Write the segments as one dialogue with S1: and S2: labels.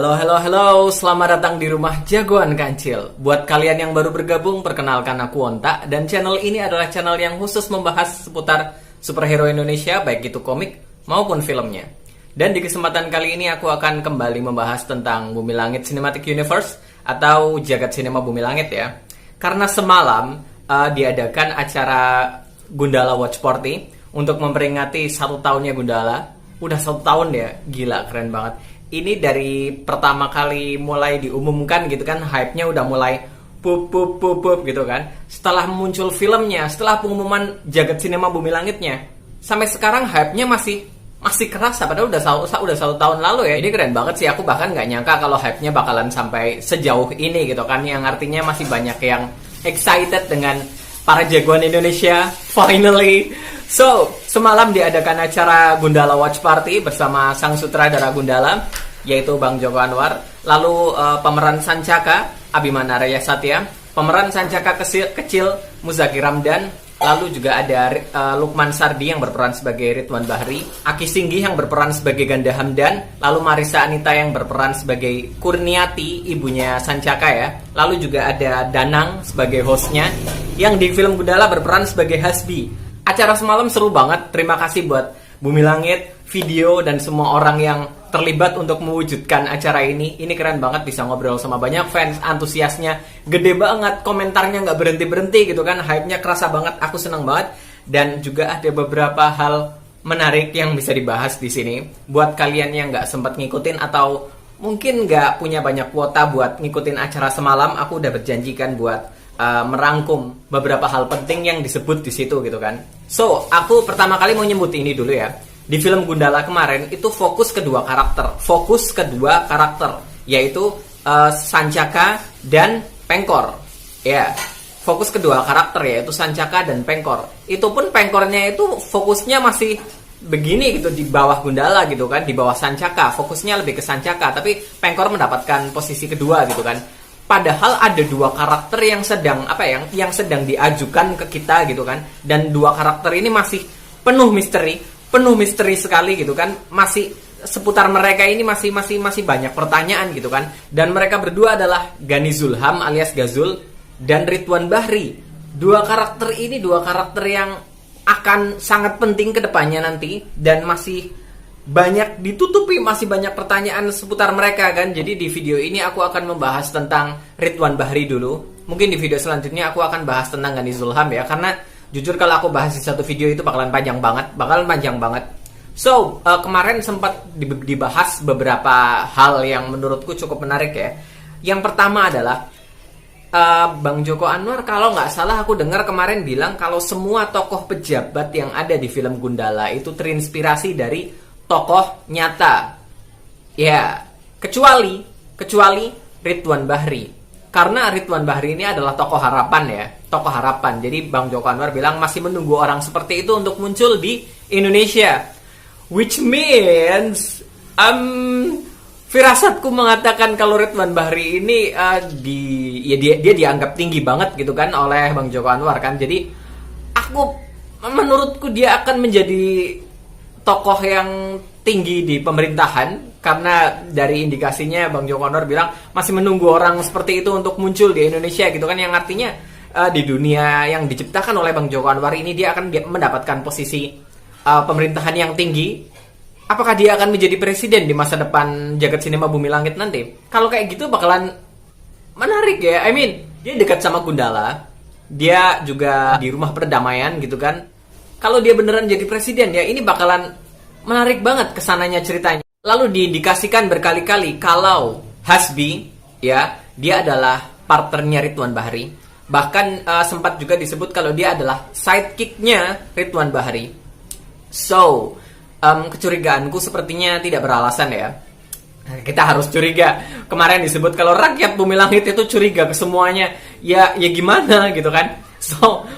S1: Halo, halo, halo, selamat datang di rumah Jagoan Kancil. Buat kalian yang baru bergabung, perkenalkan aku Onta. Dan channel ini adalah channel yang khusus membahas seputar superhero Indonesia, baik itu komik maupun filmnya. Dan di kesempatan kali ini aku akan kembali membahas tentang Bumi Langit Cinematic Universe atau Jagat Cinema Bumi Langit ya. Karena semalam diadakan acara Gundala Watch Party untuk memperingati 1 tahunnya Gundala. Udah 1 tahun ya, gila keren banget. Ini dari pertama kali mulai diumumkan gitu kan, hype-nya udah mulai pup gitu kan. Setelah muncul filmnya, setelah pengumuman Jagat Cinema Bumi Langitnya, sampai sekarang hype-nya masih kerasa, padahal udah 1 tahun lalu ya. Ini keren banget sih, aku bahkan nggak nyangka kalau hype-nya bakalan sampai sejauh ini gitu kan. Yang artinya masih banyak yang excited dengan para jagoan Indonesia, finally. So, semalam diadakan acara Gundala Watch Party bersama sang sutradara Gundala, yaitu Bang Joko Anwar. Lalu pemeran Sancaka, Abimana Raya Satya. Pemeran Sancaka kecil, Muzaki Ramdan. Lalu juga ada Lukman Sardi yang berperan sebagai Ridwan Bahri, Aki Singgih yang berperan sebagai Ganda Hamdan, lalu Marisa Anita yang berperan sebagai Kurniati, ibunya Sancaka ya. Lalu juga ada Danang sebagai hostnya, yang di film Gundala berperan sebagai Hasbi. Acara semalam seru banget, terima kasih buat Bumi Langit, Video, dan semua orang yang terlibat untuk mewujudkan acara ini. Ini keren banget, bisa ngobrol sama banyak fans, antusiasnya gede banget, komentarnya nggak berhenti-berhenti gitu kan, hype-nya kerasa banget, aku seneng banget. Dan juga ada beberapa hal menarik yang bisa dibahas di sini. Buat kalian yang nggak sempat ngikutin atau mungkin nggak punya banyak kuota buat ngikutin acara semalam, aku udah berjanjikan buat merangkum beberapa hal penting yang disebut di situ gitu kan. So, aku pertama kali mau nyebut ini dulu ya. Di film Gundala kemarin itu fokus kedua karakter, yaitu Sancaka dan Pengkor. Ya, fokus kedua karakter yaitu Sancaka dan Pengkor. Itu pun Pengkornya itu fokusnya masih begini gitu di bawah Gundala gitu kan, di bawah Sancaka. Fokusnya lebih ke Sancaka, tapi Pengkor mendapatkan posisi kedua gitu kan. Padahal ada 2 karakter yang sedang sedang diajukan ke kita gitu kan, dan 2 karakter ini masih penuh misteri sekali gitu kan. Masih seputar mereka ini masih banyak pertanyaan gitu kan. Dan mereka berdua adalah Gani Zulham alias Gazul dan Ridwan Bahri. 2 karakter ini 2 karakter yang akan sangat penting ke depannya nanti, dan masih banyak ditutupi, masih banyak pertanyaan seputar mereka kan. Jadi di video ini aku akan membahas tentang Ridwan Bahri dulu. Mungkin di video selanjutnya aku akan bahas tentang Gani Zulham ya, karena jujur kalau aku bahas di satu video itu bakalan panjang banget. So, kemarin sempat dibahas beberapa hal yang menurutku cukup menarik ya. Yang pertama adalah Bang Joko Anwar, kalau nggak salah aku dengar kemarin bilang kalau semua tokoh pejabat yang ada di film Gundala itu terinspirasi dari tokoh nyata. Ya, kecuali Ridwan Bahri. Karena Ridwan Bahri ini adalah tokoh harapan ya, tokoh harapan. Jadi Bang Joko Anwar bilang masih menunggu orang seperti itu untuk muncul di Indonesia. Which means firasatku mengatakan kalau Ridwan Bahri ini dia dianggap tinggi banget gitu kan oleh Bang Joko Anwar kan. Jadi menurutku dia akan menjadi tokoh yang tinggi di pemerintahan, karena dari indikasinya Bang Joko Anwar bilang masih menunggu orang seperti itu untuk muncul di Indonesia gitu kan, yang artinya di dunia yang diciptakan oleh Bang Joko Anwar ini dia akan mendapatkan posisi pemerintahan yang tinggi. Apakah dia akan menjadi presiden di masa depan Jagat Cinema Bumi Langit nanti? Kalau kayak gitu bakalan menarik ya. I mean, dia dekat sama Gundala, dia juga di Rumah Perdamaian gitu kan. Kalau dia beneran jadi presiden ya, ini bakalan menarik banget kesananya ceritanya. Lalu diindikasikan berkali-kali kalau Hasbi ya, dia adalah partnernya Ridwan Bahri. Bahkan sempat juga disebut kalau dia adalah sidekicknya Ridwan Bahri. So, kecurigaanku sepertinya tidak beralasan ya. Kita harus curiga. Kemarin disebut kalau rakyat Bumi Langit itu curiga ke semuanya. Ya gimana gitu kan. So,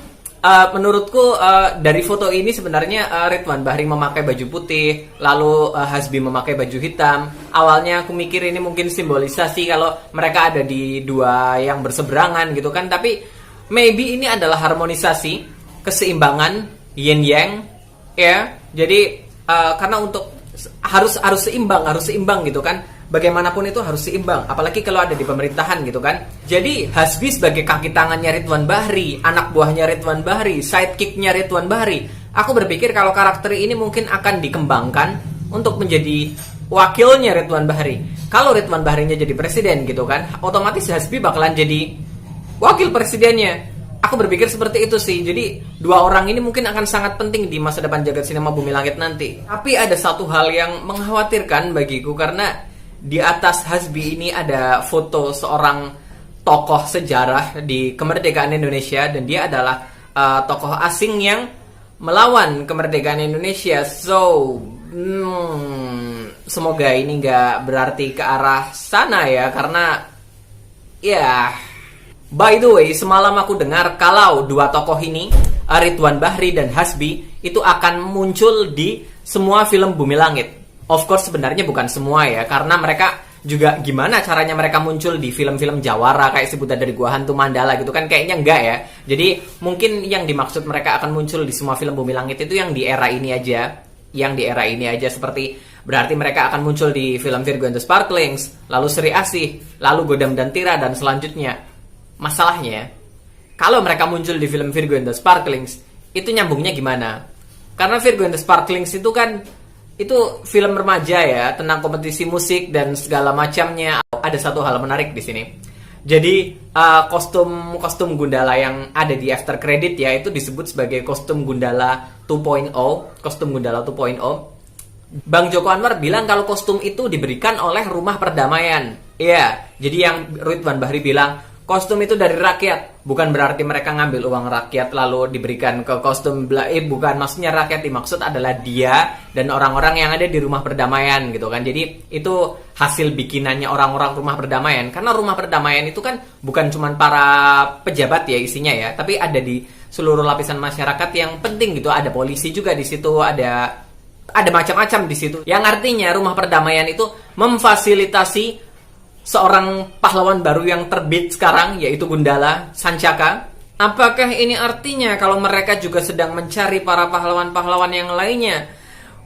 S1: menurutku dari foto ini sebenarnya Ridwan Bahri memakai baju putih, lalu Hasbi memakai baju hitam. Awalnya aku mikir ini mungkin simbolisasi kalau mereka ada di 2 yang berseberangan gitu kan. Tapi maybe ini adalah harmonisasi, keseimbangan, yin yang ya. Jadi karena untuk harus seimbang gitu kan. bagaimanapun itu harus seimbang, apalagi kalau ada di pemerintahan gitu kan. Jadi Hasbi sebagai kaki tangannya Ridwan Bahri, anak buahnya Ridwan Bahri, sidekicknya Ridwan Bahri, aku berpikir kalau karakter ini mungkin akan dikembangkan untuk menjadi wakilnya Ridwan Bahri. Kalau Ridwan Bahrinya jadi presiden gitu kan, otomatis Hasbi bakalan jadi wakil presidennya. Aku berpikir seperti itu sih. Jadi dua orang ini mungkin akan sangat penting di masa depan jagat sinema Bumi Langit nanti. Tapi ada satu hal yang mengkhawatirkan bagiku, karena di atas Hasbi ini ada foto seorang tokoh sejarah di kemerdekaan Indonesia, dan dia adalah tokoh asing yang melawan kemerdekaan Indonesia. So semoga ini nggak berarti ke arah sana ya, karena ya. By the way, semalam aku dengar kalau dua tokoh ini, Ridwan Bahri dan Hasbi, itu akan muncul di semua film Bumi Langit. Of course sebenarnya bukan semua ya, karena mereka juga gimana caranya mereka muncul di film-film Jawara kayak Si Buta dari Gua Hantu Mandala gitu kan, kayaknya enggak ya. Jadi mungkin yang dimaksud mereka akan muncul di semua film Bumi Langit itu yang di era ini aja. Yang di era ini aja, seperti berarti mereka akan muncul di film Virgo and the Sparklings, lalu Sri Asih, lalu Godam dan Tira, dan selanjutnya. Masalahnya, kalau mereka muncul di film Virgo and the Sparklings, itu nyambungnya gimana? Karena Virgo and the Sparklings itu kan, itu film remaja ya, tentang kompetisi musik dan segala macamnya. Ada satu hal menarik di sini. Jadi, kostum Gundala yang ada di after credit ya, itu disebut sebagai kostum Gundala 2.0, kostum Gundala 2.0. Bang Joko Anwar bilang kalau kostum itu diberikan oleh Rumah Perdamaian. Iya, jadi yang Ridwan Bahri bilang, kostum itu dari rakyat, bukan berarti mereka ngambil uang rakyat lalu diberikan ke kostum bukan, maksudnya rakyat dimaksud adalah dia dan orang-orang yang ada di Rumah Perdamaian gitu kan. Jadi itu hasil bikinannya orang-orang Rumah Perdamaian, karena Rumah Perdamaian itu kan bukan cuma para pejabat ya isinya ya, tapi ada di seluruh lapisan masyarakat yang penting gitu. Ada polisi juga di situ, ada macam-macam di situ. Yang artinya Rumah Perdamaian itu memfasilitasi seorang pahlawan baru yang terbit sekarang, yaitu Gundala Sancaka. Apakah ini artinya kalau mereka juga sedang mencari para pahlawan-pahlawan yang lainnya?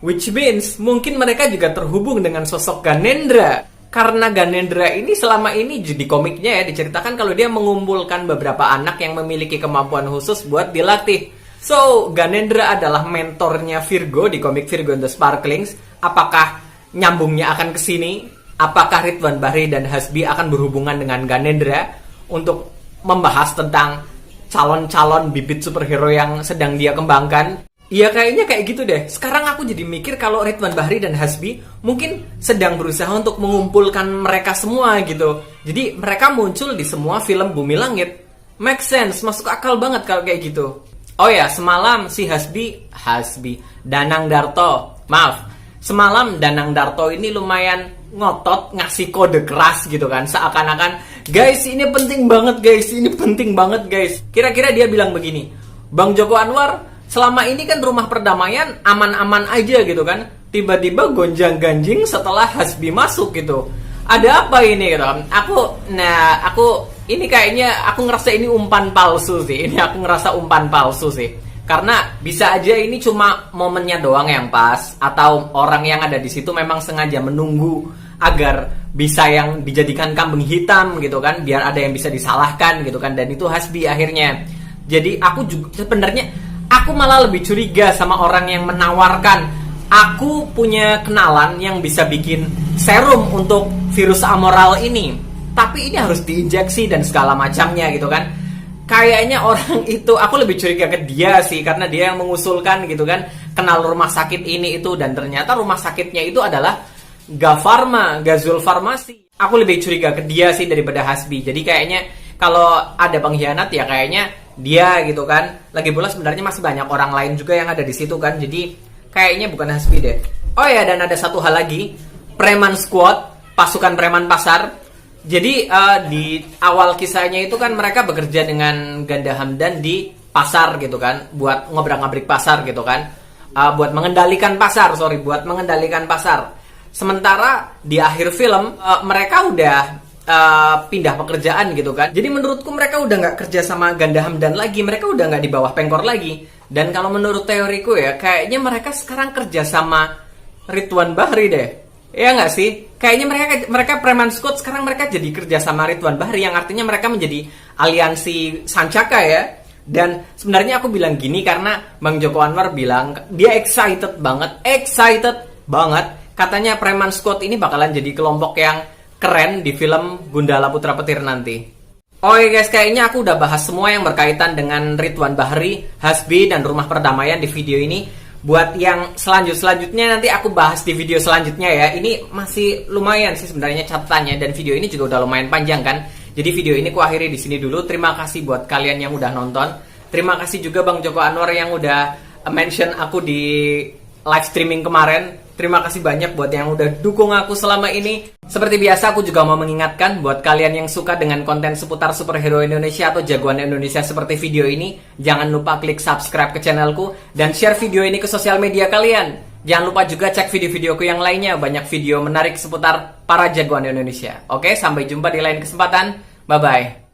S1: Which means mungkin mereka juga terhubung dengan sosok Ganendra. Karena Ganendra ini selama ini di komiknya ya diceritakan kalau dia mengumpulkan beberapa anak yang memiliki kemampuan khusus buat dilatih. So, Ganendra adalah mentornya Virgo di komik Virgo and the Sparklings. Apakah nyambungnya akan ke sini? Apakah Ridwan Bahri dan Hasbi akan berhubungan dengan Ganendra untuk membahas tentang calon-calon bibit superhero yang sedang dia kembangkan? Iya kayaknya kayak gitu deh. Sekarang aku jadi mikir kalau Ridwan Bahri dan Hasbi mungkin sedang berusaha untuk mengumpulkan mereka semua gitu. Jadi mereka muncul di semua film Bumi Langit. Make sense, masuk akal banget kalau kayak gitu. Oh ya, semalam si Danang Darto, semalam Danang Darto ini lumayan ngotot ngasih kode keras gitu kan, seakan-akan guys ini penting banget guys. Kira-kira dia bilang begini, Bang Joko Anwar selama ini kan Rumah Perdamaian aman-aman aja gitu kan, tiba-tiba gonjang-ganjing setelah Hasbi masuk gitu, ada apa ini gitu. Aku ini kayaknya aku ngerasa ini umpan palsu sih. Karena bisa aja ini cuma momennya doang yang pas, atau orang yang ada di situ memang sengaja menunggu agar bisa yang dijadikan kambing hitam gitu kan, biar ada yang bisa disalahkan gitu kan, dan itu Hasbi akhirnya. Jadi aku juga sebenarnya aku malah lebih curiga sama orang yang menawarkan, aku punya kenalan yang bisa bikin serum untuk virus amoral ini, tapi ini harus diinjeksi dan segala macamnya gitu kan. Kayaknya orang itu aku lebih curiga ke dia sih, karena dia yang mengusulkan gitu kan, kenal rumah sakit ini itu, dan ternyata rumah sakitnya itu adalah Gazul Farmasi. Aku lebih curiga ke dia sih daripada Hasbi. Jadi kayaknya kalau ada pengkhianat ya kayaknya dia gitu kan. Lagi pula sebenarnya masih banyak orang lain juga yang ada di situ kan. Jadi kayaknya bukan Hasbi deh. Oh ya, dan ada satu hal lagi, Preman Squad, pasukan preman pasar. Jadi di awal kisahnya itu kan mereka bekerja dengan Ganda Hamdan di pasar gitu kan, buat ngobrak-ngabrik pasar gitu kan, buat mengendalikan pasar. Sementara di akhir film mereka udah pindah pekerjaan gitu kan. Jadi menurutku mereka udah nggak kerja sama Ganda Hamdan lagi, mereka udah nggak di bawah Pengkor lagi. Dan kalau menurut teoriku ya, kayaknya mereka sekarang kerja sama Ridwan Bahri deh. Iya nggak sih? Kayaknya mereka Preman Squad sekarang mereka jadi kerja sama Ridwan Bahri, yang artinya mereka menjadi aliansi Sancaka ya. Dan sebenarnya aku bilang gini karena Bang Joko Anwar bilang dia excited banget. Katanya Preman Squad ini bakalan jadi kelompok yang keren di film Gundala Putra Petir nanti. Oke guys, kayaknya aku udah bahas semua yang berkaitan dengan Ridwan Bahri, Hasbi, dan Rumah Perdamaian di video ini. Buat yang selanjutnya nanti aku bahas di video selanjutnya ya. Ini masih lumayan sih sebenarnya catatannya, dan video ini juga udah lumayan panjang kan. Jadi video ini aku akhiri di sini dulu. Terima kasih buat kalian yang udah nonton. Terima kasih juga Bang Joko Anwar yang udah mention aku di live streaming kemarin. Terima kasih banyak buat yang udah dukung aku selama ini. Seperti biasa aku juga mau mengingatkan buat kalian yang suka dengan konten seputar superhero Indonesia atau jagoan Indonesia seperti video ini, jangan lupa klik subscribe ke channelku dan share video ini ke sosial media kalian. Jangan lupa juga cek video-videoku yang lainnya, banyak video menarik seputar para jagoan Indonesia. Oke, sampai jumpa di lain kesempatan. Bye-bye.